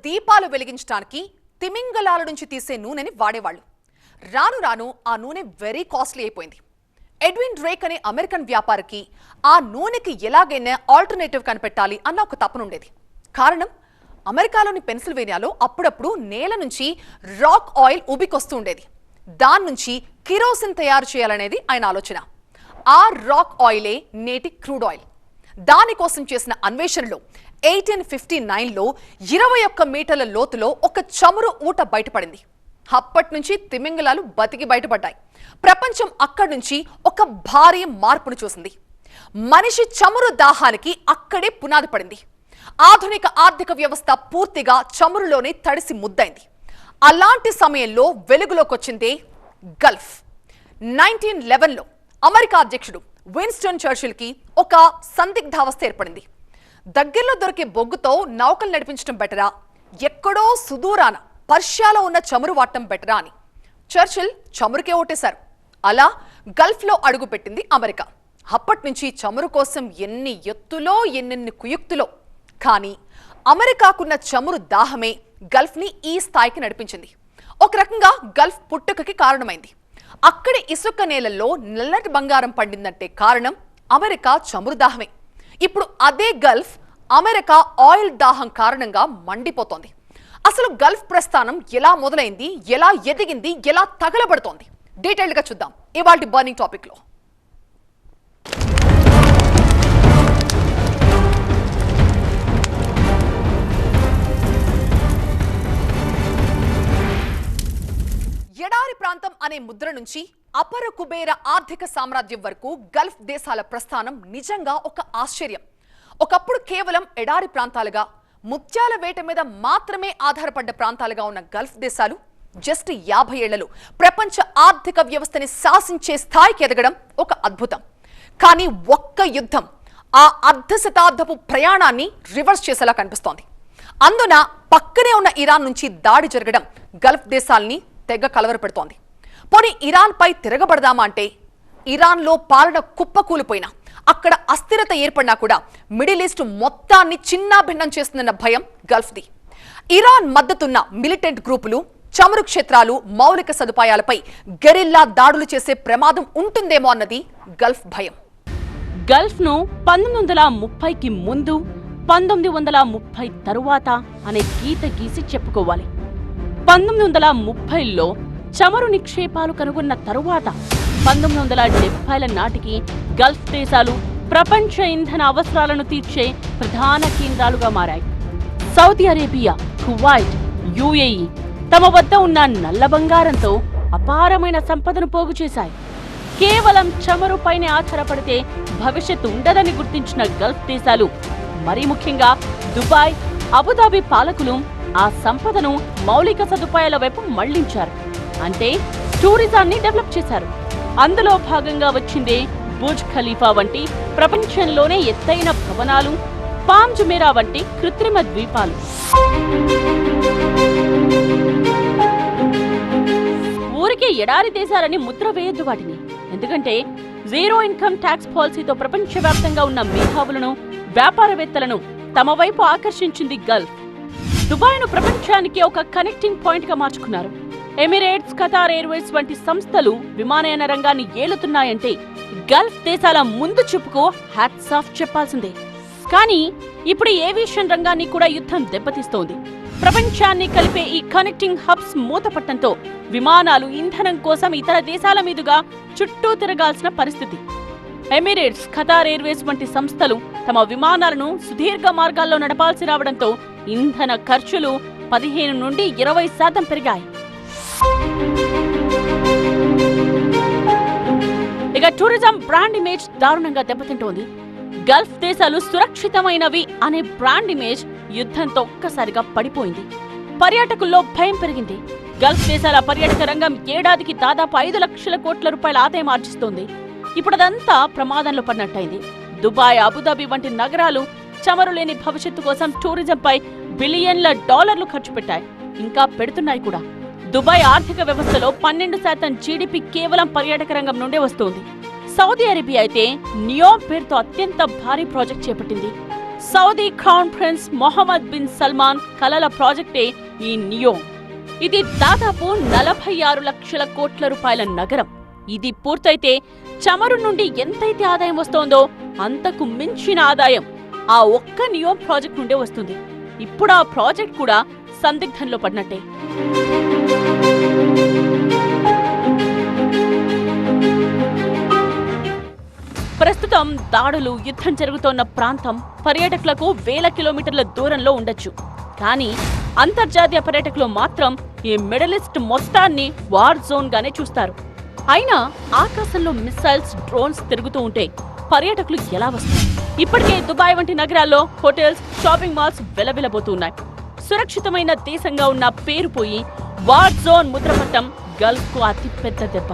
దీపాలు వెలిగించడానికి తిమింగలాల నుంచి తీసే నూనెని వాడేవాళ్ళు. రాను రాను ఆ నూనె వెరీ కాస్ట్లీ అయిపోయింది. ఎడ్విన్ డ్రేక్ అనే అమెరికన్ వ్యాపారికి ఆ నూనెకి ఎలాగైనా ఆల్టర్నేటివ్ కనిపెట్టాలి అన్న ఒక తపనుండేది. కారణం, అమెరికాలోని పెన్సిల్వేనియాలో అప్పుడప్పుడు నేల నుంచి రాక్ ఆయిల్ ఉబికొస్తూ ఉండేది. దాని నుంచి కిరోసిన్ తయారు చేయాలనేది ఆయన ఆలోచన. ఆ రాక్ ఆయిలే నేటి క్రూడ్ ఆయిల్. దానికోసం చేసిన అన్వేషణలో 1859లో 21 మీటర్ల లోతులో ఒక చమురు ఊట బయటపడింది. అప్పటి నుంచి తిమింగలాలు బతికి బయటపడ్డాయి. ప్రపంచం అక్కడి నుంచి ఒక భారీ మార్పును చూసింది. మనిషి చమురు దాహానికి అక్కడే పునాది పడింది. ఆధునిక ఆర్థిక వ్యవస్థ పూర్తిగా చమురులోనే తడిసి ముద్దైంది. అలాంటి సమయంలో వెలుగులోకొచ్చిందే గల్ఫ్. 1911లో అమెరికా అధ్యక్షుడు విన్స్టన్ చర్చిల్కి ఒక సందిగ్ధావస్థ ఏర్పడింది. దగ్గరలో దొరికే బొగ్గుతో నౌకలు నడిపించడం బెటరా, ఎక్కడో సుదూరాన పర్షియాలో ఉన్న చమురు వాడటం బెటరా అని చర్చిల్ చమురుకే ఓటేశారు. అలా గల్ఫ్లో అడుగుపెట్టింది అమెరికా. అప్పటి నుంచి చమురు కోసం ఎన్ని ఎత్తులో ఎన్నెన్ని కుయుక్తులో. కానీ అమెరికాకున్న చమురు దాహమే గల్ఫ్ని ఈ స్థాయికి నడిపించింది. ఒక రకంగా గల్ఫ్ పుట్టుకకి కారణమైంది. అక్కడి ఇసుక నేలల్లో నల్లటి బంగారం పండిందంటే కారణం అమెరికా చమురు దాహమే. ఇప్పుడు అదే గల్ఫ్ అమెరికా ఆయిల్ దాహం కారణంగా మండిపోతోంది. అసలు గల్ఫ్ ప్రస్థానం ఎలా మొదలైంది, ఎలా ఎదిగింది, ఎలా తగలబడుతోంది, డీటెయిల్డ్గా చూద్దాం ఇవాల్టి బర్నింగ్ టాపిక్లో. ఎడారి ప్రాంతం అనే ముద్ర నుంచి అపర కుబేర ఆర్థిక సామ్రాజ్యం వరకు గల్ఫ్ దేశాల ప్రస్థానం నిజంగా ఒక ఆశ్చర్యం. ఒకప్పుడు కేవలం ఎడారి ప్రాంతాలుగా, ముత్యాల వేట మీద మాత్రమే ఆధారపడ్డ ప్రాంతాలుగా ఉన్న గల్ఫ్ దేశాలు జస్ట్ 50 ఏళ్లలో ప్రపంచ ఆర్థిక వ్యవస్థని శాసించే స్థాయికి ఎదగడం ఒక అద్భుతం. కానీ ఒక్క యుద్ధం ఆ అర్ధ శతాబ్దపు ప్రయాణాన్ని రివర్స్ చేసేలా కనిపిస్తోంది. అందున పక్కనే ఉన్న ఇరాన్ నుంచి దాడి జరగడం గల్ఫ్ దేశాల్ని తెగ కలవరపెడుతోంది. పోనీ ఇరాన్ పై తిరగబడదామా అంటే ఇరాన్లో పాలన కుప్పకూలిపోయినా, అక్కడ అస్థిరత ఏర్పడినా కూడా మిడిల్ ఈస్ట్ మొత్తాన్ని చిన్నా భిన్నం చేస్తుందన్న భయం గల్ఫ్ది. ఇరాన్ మద్దతున్న మిలిటెంట్ గ్రూపులు, చమురు క్షేత్రాలు, మౌలిక సదుపాయాలపై గెరిల్లా దాడులు చేసే ప్రమాదం ఉంటుందేమో అన్నది గల్ఫ్ భయం. గల్ఫ్ను 1930కి ముందు, 1930 తరువాత అనే గీత గీసి చెప్పుకోవాలి. 1930లో చమురు నిక్షేపాలు కనుగొన్న తరువాత 1970ల నాటికి గల్ఫ్ దేశాలు ప్రపంచ ఇంధన అవసరాలను తీర్చే ప్రధాన కేంద్రాలుగా మారాయి. సౌదీ అరేబియా, కువైట్, యుఏఈ తమ వద్ద ఉన్న నల్ల బంగారంతో అపారమైన సంపదను పోగు చేశాయి. కేవలం చమురుపైనే ఆధారపడితే భవిష్యత్తు ఉండదని గుర్తించిన గల్ఫ్ దేశాలు, మరీ ముఖ్యంగా దుబాయ్, అబుదాబి పాలకులు ఆ సంపదను మౌలిక సదుపాయాల వైపు మళ్లించారు. అంటే టూరిజాన్ని డెవలప్ చేశారు. అందులో భాగంగా వచ్చిందే బుర్జ్ ఖలీఫా వంటి ప్రపంచంలోనే ఎత్తైన భవనాలు, పామ్ జుమేరా వంటి కృత్రిమ ద్వీపాలు. ఊరికే ఎడారి దేశాలని ముద్ర వేయొద్దు వాటిని. ఎందుకంటే జీరో ఇన్కమ్ ట్యాక్స్ పాలసీతో ప్రపంచవ్యాప్తంగా ఉన్న మేధావులను, వ్యాపారవేత్తలను తమ వైపు ఆకర్షించింది గల్ఫ్. దుబాయ్ను ప్రపంచానికి ఒక కనెక్టింగ్ పాయింట్ గా మార్చుకున్నారు. ఎమిరేట్స్, ఖతార్ ఎయిర్వేస్ వంటి సంస్థలు విమానయాన రంగాన్ని ఏలుతున్నాయంటే గల్ఫ్ దేశాల ముందు చూపుకు హ్యాట్స్ ఆఫ్ చెప్పాల్సిందే. కానీ ఇప్పుడు ఏవియేషన్ రంగాన్ని కూడా యుద్ధం దెబ్బతీస్తోంది. ప్రపంచాన్ని కలిపే ఈ కనెక్టింగ్ హబ్స్ మూతపట్టంతో విమానాలు ఇంధనం కోసం ఇతర దేశాల మీదుగా చుట్టూ తిరగాల్సిన పరిస్థితి. ఎమిరేట్స్, ఖతార్ ఎయిర్వేస్ వంటి సంస్థలు తమ విమానాలను సుదీర్ఘ మార్గాల్లో నడపాల్సి రావడంతో ఇంధన ఖర్చులు 15 నుండి 20% పెరిగాయి. ఇక టూరిజం బ్రాండ్ ఇమేజ్ దారుణంగా దెబ్బతింటోంది. గల్ఫ్ దేశాలు సురక్షితమైనవి అనే బ్రాండ్ ఇమేజ్ యుద్ధంతో ఒక్కసారిగా పడిపోయింది. పర్యాటకుల్లో భయం పెరిగింది. గల్ఫ్ దేశాల పర్యాటక రంగం ఏడాదికి దాదాపు 5 లక్షల కోట్ల రూపాయల ఆదాయం ఆర్జిస్తోంది. ఇప్పుడదంతా ప్రమాదంలో పడినట్టయింది. దుబాయ్, అబుదాబి వంటి నగరాలు చమురు లేని భవిష్యత్తు కోసం టూరిజంపై బిలియన్ల డాలర్లు ఖర్చు పెట్టాయి, ఇంకా పెడుతున్నాయి కూడా. దుబాయ్ ఆర్థిక వ్యవస్థలో 12% జీడీపీ కేవలం పర్యాటక రంగం నుండే వస్తోంది. సౌదీ అరేబియా అయితే నియోమ్ పేరుతో అత్యంత భారీ ప్రాజెక్ట్ చేపట్టింది. Saudi crown prince Mohammed bin Salman కలల ప్రాజెక్టే ఈ నియోమ్. ఇది దాదాపు 46 లక్షల కోట్ల రూపాయల నగరం. ఇది పూర్తయితే చమురు నుండి ఎంతైతే ఆదాయం వస్తోందో అంతకు మించిన ఆదాయం ఆ ఒక్క నియోమ్ ప్రాజెక్ట్ నుండే వస్తుంది. ఇప్పుడు ఆ ప్రాజెక్ట్ కూడా సందిగ్ధంలో పడినట్టే. ప్రస్తుతం దాడులు, యుద్ధం జరుగుతోన్న ప్రాంతం పర్యాటకులకు వేల కిలోమీటర్ల దూరంలో ఉండొచ్చు. కానీ అంతర్జాతీయ పర్యాటకులు మాత్రం ఈ మిడిల్ ఈస్ట్ మొత్తాన్ని వార్ జోన్ గానే చూస్తారు. అయినా ఆకాశంలో మిసైల్స్, డ్రోన్స్ తిరుగుతూ ఉంటే పర్యాటకులు ఎలా వస్తారు? ఇప్పటికే దుబాయ్ వంటి నగరాల్లో హోటల్స్, షాపింగ్ మాల్స్ వెలవెలబోతున్నాయి. సురక్షితమైన దేశంగా ఉన్న పేరు పోయి వార్ జోన్ ముద్రపట్టం గల్ఫ్ కు అతిపెద్ద దెబ్బ.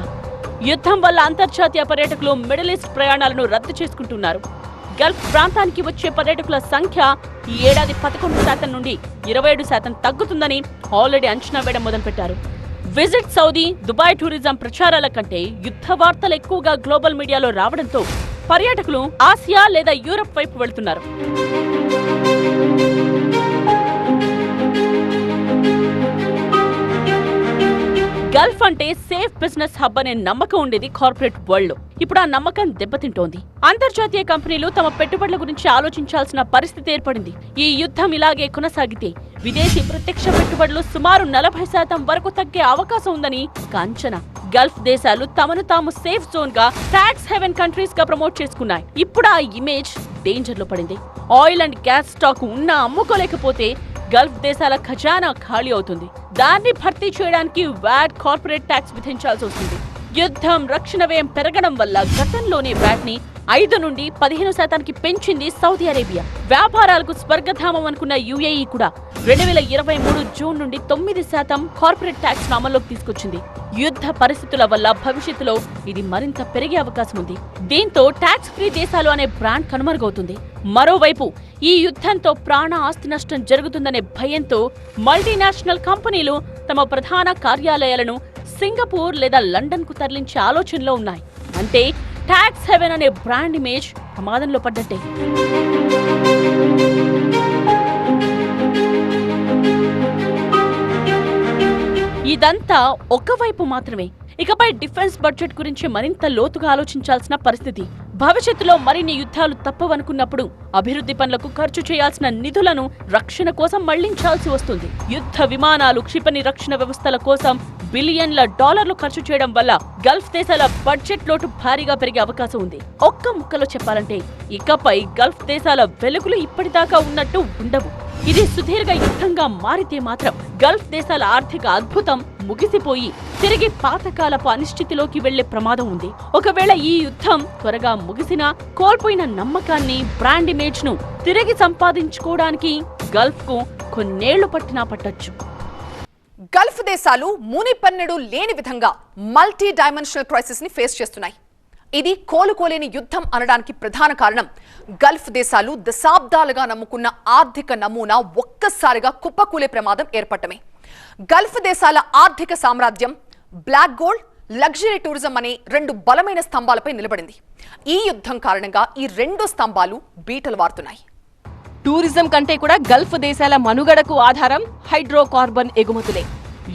యుద్ధం వల్ల అంతర్జాతీయ పర్యాటకులు మిడిల్ ఈస్ట్ ప్రయాణాలను రద్దు చేసుకుంటున్నారు. గల్ఫ్ ప్రాంతానికి వచ్చే పర్యాటకుల సంఖ్య ఈ ఏడాది 11% నుండి 27% తగ్గుతుందని ఆల్రెడీ అంచనా వేయడం మొదలుపెట్టారు. విజిట్ సౌదీ, దుబాయ్ టూరిజం ప్రచారాల కంటే యుద్ధ వార్తలు ఎక్కువగా గ్లోబల్ మీడియాలో రావడంతో పర్యాటకులు ఆసియా లేదా యూరప్ వైపు వెళ్తున్నారు. గల్ఫ్ అంటే సేఫ్ బిజినెస్ హబ్ అనే నమ్మకం ఉండేది కార్పొరేట్ వరల్డ్ లో. ఇప్పుడు ఆ నమ్మకం దెబ్బతింటోంది. అంతర్జాతీయ కంపెనీలు తమ పెట్టుబడుల గురించి ఆలోచించాల్సిన పరిస్థితి ఏర్పడింది. ఈ యుద్ధం ఇలాగే కొనసాగితే విదేశీ ప్రత్యక్ష పెట్టుబడులు సుమారు 40% వరకు తగ్గే అవకాశం ఉందని అంచనా. గల్ఫ్ దేశాలు తమను తాము సేఫ్ జోన్ గా, ట్యాక్స్ హెవెన్ కంట్రీస్ గా ప్రమోట్ చేసుకున్నాయి. ఇప్పుడు ఆ ఇమేజ్ డేంజర్ లో పడింది. ఆయిల్ అండ్ గ్యాస్ స్టాక్ ఉన్నా అమ్ముకోలేకపోతే గల్ఫ్ దేశాల ఖజానా ఖాళీ అవుతుంది. దాన్ని భర్తీ చేయడానికి వ్యాట్, కార్పొరేట్ ట్యాక్స్ విధించాల్సి వస్తుంది. యుద్ధం, రక్షణ వ్యయం పెరగడం వల్ల గతంలోనే వ్యాట్ ని 5 నుండి 15% పెంచింది సౌదీ అరేబియా. వ్యాపారాలకు స్వర్గధామం అనుకున్న యుఏఈ కూడా 2023 జూన్ నుండి 9% కార్పొరేట్ ట్యాక్స్ అమల్లోకి తీసుకొచ్చింది. యుద్ధ పరిస్థితుల వల్ల భవిష్యత్తులో ఇది మరింత పెరిగే అవకాశం ఉంది. దీంతో ట్యాక్స్ ఫ్రీ దేశాలు అనే బ్రాండ్ కనుమరుగవుతుంది. మరోవైపు ఈ యుద్ధంతో ప్రాణ ఆస్తి నష్టం జరుగుతుందనే భయంతో మల్టీనేషనల్ కంపెనీలు తమ ప్రధాన కార్యాలయాలను సింగపూర్ లేదా లండన్ కు తరలించే ఆలోచనలో ఉన్నాయి. అంటే ట్యాక్స్ హెవెన్ అనే బ్రాండ్ ఇమేజ్ ప్రమాదంలో పడ్డట్టే. ఇదంతా ఒకవైపు మాత్రమే. ఇకపై డిఫెన్స్ బడ్జెట్ గురించి మరింత లోతుగా ఆలోచించాల్సిన పరిస్థితి. భవిష్యత్తులో మరిన్ని యుద్ధాలు తప్పవనుకున్నప్పుడు అభివృద్ధి పనులకు ఖర్చు చేయాల్సిన నిధులను రక్షణ కోసం మళ్లించాల్సి వస్తుంది. యుద్ధ విమానాలు, క్షిపణి రక్షణ వ్యవస్థల కోసం బిలియన్ల డాలర్లు ఖర్చు చేయడం వల్ల గల్ఫ్ దేశాల బడ్జెట్ లోటు భారీగా పెరిగే అవకాశం ఉంది. ఒక్క ముక్కలో చెప్పాలంటే ఇకపై గల్ఫ్ దేశాల వెలుగులు ఇప్పటిదాకా ఉన్నట్టు ఉండవు. ఇది సుదీర్ఘ యుద్ధంగా మారితే మాత్రం గల్ఫ్ దేశాల ఆర్థిక అద్భుతం ముగిసిపోయి తిరిగి పాతకాలపు అనిశ్చితిలోకి వెళ్లే ప్రమాదం ఉంది. ఒకవేళ ఈ యుద్ధం త్వరగా ముగిసినా కోల్పోయిన నమ్మకాన్ని, బ్రాండ్ ఇమేజ్ ను తిరిగి సంపాదించుకోవడానికి గల్ఫ్ కు కొన్నేళ్లు పట్టినా పట్టొచ్చు. గల్ఫ్ దేశాలు మునిపెన్నడూ లేని విధంగా మల్టీ డైమెన్షనల్ క్రైసిస్ ని ఫేస్ చేస్తున్నాయి. ఇది కోలుకోలేని యుద్ధం అనడానికి ప్రధాన కారణం గల్ఫ్ దేశాలు దశాబ్దాలుగా నమ్ముకున్న ఆర్థిక నమూనా ఒక్కసారిగా కుప్పకూలే ప్రమాదం ఏర్పడటమే. గల్ఫ్ దేశాల ఆర్థిక సామ్రాజ్యం బ్లాక్ గోల్డ్, లగ్జరీ టూరిజం అనే 2 బలమైన స్తంభాలపై నిలబడింది. ఈ యుద్ధం కారణంగా ఈ 2 స్తంభాలు బీటలు వారుతున్నాయి. టూరిజం కంటే కూడా గల్ఫ్ దేశాల మనుగడకు ఆధారం హైడ్రోకార్బన్ ఎగుమతులే.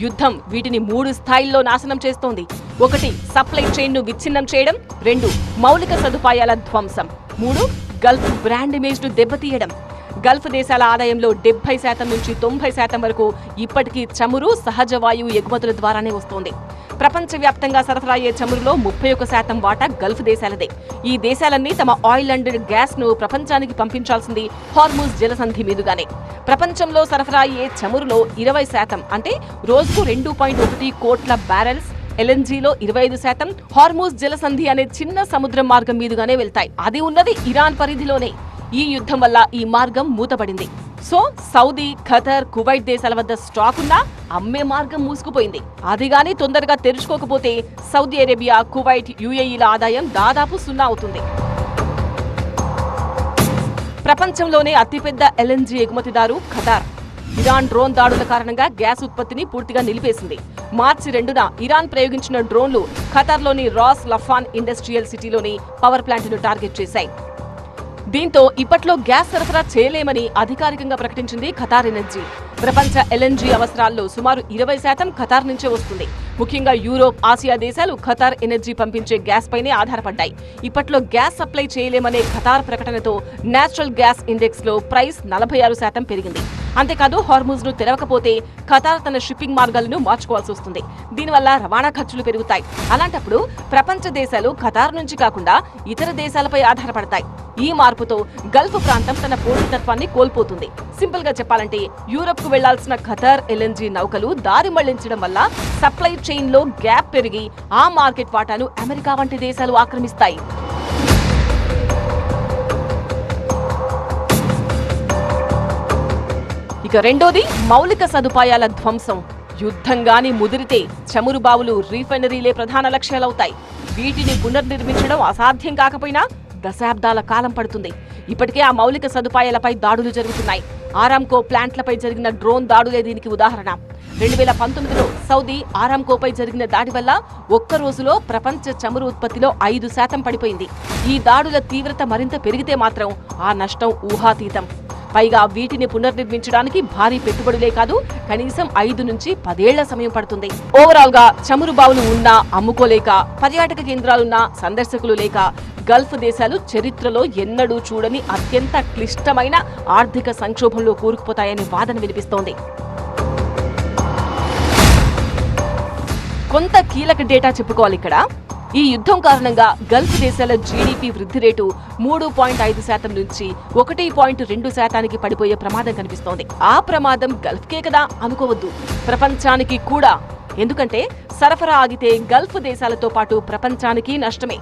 యుద్ధం వీటిని 3 స్థాయిల్లో నాశనం చేస్తోంది. 1 సప్లై చైన్ ను విచ్ఛిన్నం చేయడం, 2 మౌలిక సదుపాయాల ధ్వంసం, 3 గల్ఫ్ బ్రాండ్ ఇమేజ్ ను దెబ్బతీయడం. గల్ఫ్ దేశాల ఆదాయంలో 70% నుంచి 90% వరకు ఇప్పటికీ చమురు, సహజ వాయువు ఎగుమతుల ద్వారానే వస్తోంది. ప్రపంచవ్యాప్తంగా సరఫరా అయ్యే చమురులో 31% వాటా గల్ఫ్ దేశాలదే. ఈ దేశాలన్నీ తమ ఆయిల్ అండ్ గ్యాస్ ను ప్రపంచానికి పంపించాల్సింది హార్ముజ్ జలసంధి మీదుగానే. ప్రపంచంలో సరఫరా అయ్యే చమురులో 20% అంటే రోజుకు 2.1 కోట్ల బ్యారెల్స్ ఎల్ఎన్జీలో 25% హార్ముజ్ జలసంధి అనే చిన్న సముద్ర మార్గం మీదుగానే వెళ్తాయి. అది ఉన్నది ఇరాన్ పరిధిలోనే. ఈ యుద్ధం వల్ల ఈ మార్గం మూతపడింది. సో సౌదీ, ఖతర్, కువైట్ దేశాల వద్ద స్టాక్ ఉన్నా అమ్మే మార్గం మూసుకుపోయింది. అది గాని తొందరగా తెరుచుకోకపోతే సౌదీ అరేబియా, కువైట్, యుఏఈల ఆదాయం దాదాపు 0 అవుతుంది. ప్రపంచంలోనే అతిపెద్ద ఎల్ఎన్జీ ఎగుమతిదారు ఖతార్. ఇరాన్ డ్రోన్ దాడుల కారణంగా గ్యాస్ ఉత్పత్తిని పూర్తిగా నిలిపేసింది. మార్చి 2న ఇరాన్ ప్రయోగించిన డ్రోన్లు ఖతార్లోని రాస్ లఫాన్ ఇండస్ట్రియల్ సిటీలోని పవర్ ప్లాంట్ను టార్గెట్ చేశాయి. దీంతో ఇప్పట్లో గ్యాస్ సరఫరా చేయలేమని అధికారికంగా ప్రకటించింది ఖతార్ ఎనర్జీ. ప్రపంచ ఎల్ఎన్జీ అవసరాల్లో సుమారు 20% ఖతార్ నుంచే వస్తుంది. ముఖ్యంగా యూరోప్, ఆసియా దేశాలు ఖతార్ ఎనర్జీ పంపించే గ్యాస్ పైనే ఆధారపడ్డాయి. ఇప్పట్లో గ్యాస్ సప్లై చేయలేమనే ఖతార్ ప్రకటనతో నేచురల్ గ్యాస్ ఇండెక్స్ లో ప్రైస్ 46% పెరిగింది. అంతేకాదు, హార్మూజ్ ను తెరవకపోతే ఖతార్ తన షిప్పింగ్ మార్గాలను మార్చుకోవాల్సి వస్తుంది. దీనివల్ల రవాణా ఖర్చులు పెరుగుతాయి. అలాంటప్పుడు ప్రపంచ దేశాలు ఖతార్ నుంచి కాకుండా ఇతర దేశాలపై ఆధారపడతాయి. ఈ మార్పుతో గల్ఫ్ ప్రాంతం తన పోటీతత్వాన్ని కోల్పోతుంది. సింపుల్ గా చెప్పాలంటే, యూరప్ కు వెళ్లాల్సిన ఖతార్ ఎల్ఎన్జీ నౌకలు దారి మళ్లించడం వల్ల సప్లై చైన్ లో గ్యాప్ పెరిగి ఆ మార్కెట్ వాటాను అమెరికా వంటి దేశాలు ఆక్రమిస్తాయి. ఇక రెండోది మౌలిక సదుపాయాల ధ్వంసం. యుద్ధంగాని ముదిరితే చమురు బావులు, రీఫైనరీలే ప్రధాన లక్ష్యాలవుతాయి. వీటిని పునర్నిర్మించడం అసాధ్యం కాకపోయినా దశాబ్దాల కాలం పడుతుంది. ఇప్పటికే ఆ మౌలిక సదుపాయాలపై దాడులు జరుగుతున్నాయి. ఆరామ్కో ప్లాంట్లపై జరిగిన డ్రోన్ దాడులే దీనికి ఉదాహరణ. 2019లో సౌదీ ఆరామ్కోపై జరిగిన దాడి వల్ల ఒక్క రోజులో ప్రపంచ చమురు ఉత్పత్తిలో 5% పడిపోయింది. ఈ దాడుల తీవ్రత మరింత పెరిగితే మాత్రం ఆ నష్టం ఊహాతీతం. పైగా వీటిని పునర్నిర్మించడానికి భారీ పెట్టుబడులే కాదు, కనీసం 5 నుంచి 10 ఏళ్ల సమయం పడుతుంది. ఓవరాల్ గా చమురు బావులు ఉన్నా అమ్ముకోలేక, పర్యాటక కేంద్రాలున్నా సందర్శకులు లేక గల్ఫ్ దేశాలు చరిత్రలో ఎన్నడూ చూడని అత్యంత క్లిష్టమైన ఆర్థిక సంక్షోభంలో కూరుకుపోతాయనే వాదన వినిపిస్తోంది. కొంత కీలక డేటా చెప్పుకోవాలి ఇక్కడ. ఈ యుద్ధం కారణంగా గల్ఫ్ దేశాల జీడీపీ వృద్ధి రేటు 3.5% నుంచి 1.2% పడిపోయే ప్రమాదం కనిపిస్తోంది. ఆ ప్రమాదం గల్ఫ్కే కదా అనుకోవద్దు, ప్రపంచానికి కూడా. ఎందుకంటే సరఫరా ఆగితే గల్ఫ్ దేశాలతో పాటు ప్రపంచానికి నష్టమే.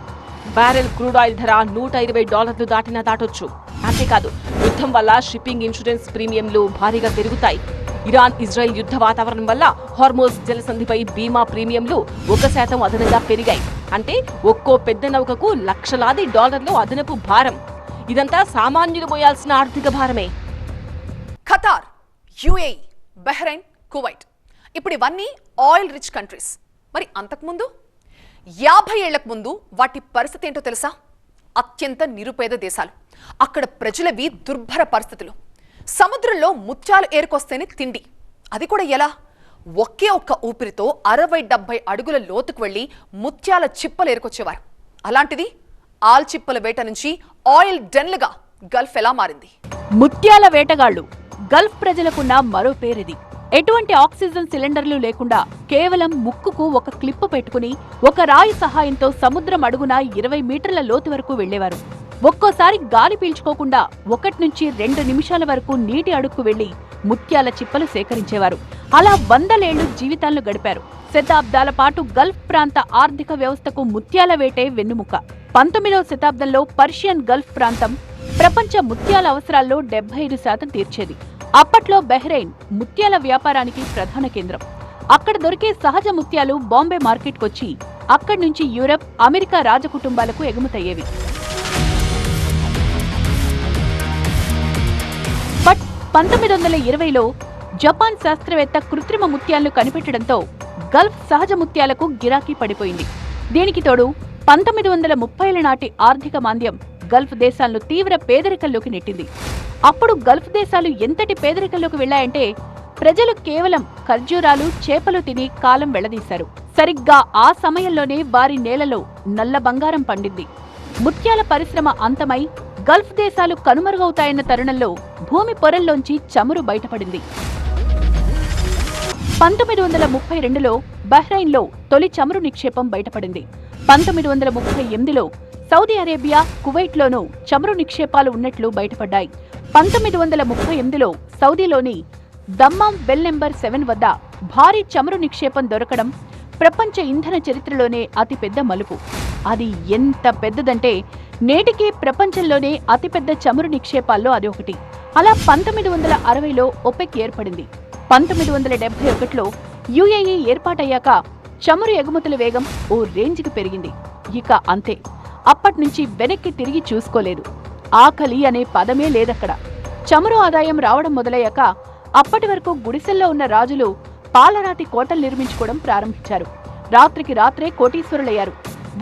బ్యారెల్ క్రూడ్ ఆయిల్ ధర $120 దాటినా దాటొచ్చు. అంతేకాదు, యుద్ధం వల్ల షిప్పింగ్ ఇన్సూరెన్స్ ప్రీమియంలు భారీగా పెరుగుతాయి. ఇరాన్ ఇజ్రాయెల్ యుద్ధ వాతావరణం వల్ల హార్మోజ్ జలసంధిపై బీమా ప్రీమియంలు 1% అదనంగా పెరిగాయి. అంటే ఒక్కో పెద్ద నౌకకు లక్షలాది డాలర్లు అదనపు భారం. ఇదంతా సామాన్యులు మోయాల్సిన ఆర్థిక భారమే. ఖతార్, యుఏఈ, బహ్రెయిన్, కువైట్, ఇప్పుడు ఇవన్నీ ఆయిల్ రిచ్ కంట్రీస్. మరి అంతకుముందు 50 ఏళ్లకు ముందు వాటి పరిస్థితి ఏంటో తెలుసా? అత్యంత నిరుపేద దేశాలు. అక్కడ ప్రజలవి దుర్భర పరిస్థితులు. సముద్రంలో ముత్యాలు ఏరుకొస్తేనే తిండి. అది కూడా ఎలా? ఒకే ఒక్క ఊపిరితో 60-70 అడుగుల లోతుకు వెళ్లి ముత్యాల చిప్పలు ఏరుకొచ్చేవారు. అలాంటిది ఆల్చిప్పల వేట నుంచి ఆయిల్ డెన్లుగా గల్ఫ్ ఎలా మారింది? ముత్యాల వేటగాళ్లు గల్ఫ్ ప్రజలకున్న మరో పేరిది. ఎటువంటి ఆక్సిజన్ సిలిండర్లు లేకుండా కేవలం ముక్కుకు ఒక క్లిప్పు పెట్టుకుని ఒక రాయి సహాయంతో సముద్రం అడుగున 20 మీటర్ల లోతు వరకు వెళ్లేవారు. ఒక్కోసారి గాలి పీల్చుకోకుండా 1 నుంచి 2 నిమిషాల వరకు నీటి అడుగుకు వెళ్లి ముత్యాల చిప్పలు సేకరించేవారు. అలా 100 ఏళ్లు జీవితాలను గడిపారు. శతాబ్దాల పాటు గల్ఫ్ ప్రాంత ఆర్థిక వ్యవస్థకు ముత్యాల వేటే వెన్నుముక. 19వ శతాబ్దంలో పర్షియన్ గల్ఫ్ ప్రాంతం ప్రపంచ ముత్యాల అవసరాల్లో 75% తీర్చేది. అప్పట్లో బహ్రెయిన్ ముత్యాల వ్యాపారానికి ప్రధాన కేంద్రం. అక్కడ దొరికే సహజ ముత్యాలు బాంబే మార్కెట్కొచ్చి అక్కడి నుంచి యూరప్, అమెరికా రాజకుటుంబాలకు ఎగుమతయ్యేవి. బట్ 1920లో జపాన్ శాస్త్రవేత్త కృత్రిమ ముత్యాలను కనిపెట్టడంతో గల్ఫ్ సహజ ముత్యాలకు గిరాకీ పడిపోయింది. దీనికి తోడు 1930ల నాటి ఆర్థిక మాంద్యం గల్ఫ్ దేశాలను తీవ్ర పేదరికంలోకి నెట్టింది. అప్పుడు గల్ఫ్ దేశాలు ఎంతటి పేదరికంలోకి వెళ్లాయంటే ప్రజలు కేవలం ఖర్జూరాలు, చేపలు తిని కాలం వెళ్లదీశారు. సరిగ్గా ఆ సమయంలోనే వారి నేలలో నల్ల బంగారం పండింది. ముత్యాల పరిశ్రమ అంతమై గల్ఫ్ దేశాలు కనుమరుగవుతాయన్న తరుణంలో భూమి పొరల్లోంచి చమురు బయటపడింది. 1932లో బహ్రెయిన్లో తొలి చమురు నిక్షేపం బయటపడింది. 1938లో సౌదీ అరేబియా, కువైట్లోనూ చమురు నిక్షేపాలు ఉన్నట్లు బయటపడ్డాయి. 1938లో సౌదీలోని దమ్మాం వెల్ నెంబర్ 7 వద్ద భారీ చమురు నిక్షేపం దొరకడం ప్రపంచ ఇంధన చరిత్రలోనే అతిపెద్ద మలుపు. అది ఎంత పెద్దదంటే నేటికి ప్రపంచంలోనే అతిపెద్ద చమురు నిక్షేపాల్లో అది ఒకటి. అలా 1960లో ఒపెక్ ఏర్పడింది. 1971లో యుఏఈ ఏర్పాటయ్యాక చమురు ఎగుమతుల వేగం ఓ రేంజ్కి పెరిగింది. ఇక అంతే, అప్పట్నుంచి వెనక్కి తిరిగి చూసుకోలేదు. ఆకలి అనే పదమే లేదక్కడ. చమురు ఆదాయం రావడం మొదలయ్యాక అప్పటి వరకు గుడిసెల్లో ఉన్న రాజులు పాలరాతి కోటలు నిర్మించుకోవడం ప్రారంభించారు. రాత్రికి రాత్రే కోటీశ్వరులయ్యారు.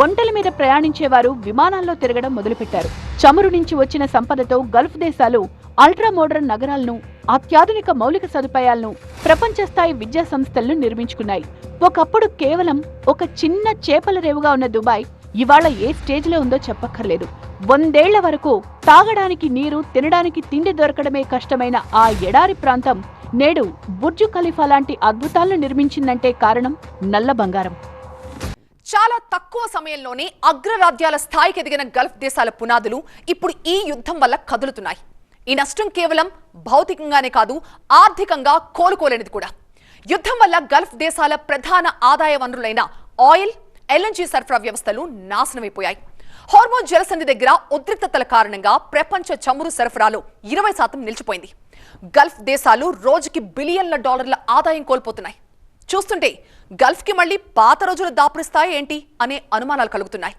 ఒంటెల మీద ప్రయాణించేవారు విమానాల్లో తిరగడం మొదలుపెట్టారు. చమురు నుంచి వచ్చిన సంపదతో గల్ఫ్ దేశాలు అల్ట్రా మోడర్న్ నగరాలను, అత్యాధునిక మౌలిక సదుపాయాలను, ప్రపంచ స్థాయి విద్యా సంస్థలను నిర్మించుకున్నాయి. ఒకప్పుడు కేవలం ఒక చిన్న చేపల రేవుగా ఉన్న దుబాయ్ ఇవాళ ఏ స్టేజ్లో ఉందో చెప్పక్కర్లేదు. 100 ఏళ్ల వరకు తాగడానికి నీరు, తినడానికి తిండి దొరకడమే కష్టమైన ఆ ఎడారి ప్రాంతం నేడు బుర్జు ఖలీఫా లాంటి అద్భుతాలను నిర్మించిందంటే కారణం నల్ల బంగారం. చాలా తక్కువ సమయంలోనే అగ్రరాజ్యాల స్థాయికి ఎదిగిన గల్ఫ్ దేశాల పునాదులు ఇప్పుడు ఈ యుద్ధం వల్ల కదులుతున్నాయి. ఈ నష్టం కేవలం భౌతికంగానే కాదు, ఆర్థికంగా కోలుకోలేనిది కూడా. యుద్ధం వల్ల గల్ఫ్ దేశాల ప్రధాన ఆదాయ వనరులైన ఆయిల్, ఎల్ఎన్జీ సరఫరా వ్యవస్థలు నాశనమైపోయాయి. హార్మోజ్ జలసంధి దగ్గర ఉద్రిక్తతల కారణంగా ప్రపంచ చమురు సరఫరాలో 20% నిలిచిపోయింది. గల్ఫ్ దేశాలు రోజుకి బిలియన్ల డాలర్ల ఆదాయం కోల్పోతున్నాయి. చూస్తుంటే గల్ఫ్కి మళ్లీ పాత రోజులు దాపురిస్తాయి ఏంటి అనే అనుమానాలు కలుగుతున్నాయి.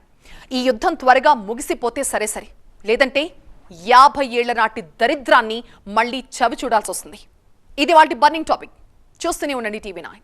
ఈ యుద్ధం త్వరగా ముగిసిపోతే సరే, లేదంటే 50 ఏళ్ల నాటి దరిద్రాన్ని మళ్లీ చవి చూడాల్సి వస్తుంది. ఇది వాటి బర్నింగ్ టాపిక్. చూస్తూనే ఉండండి TV9.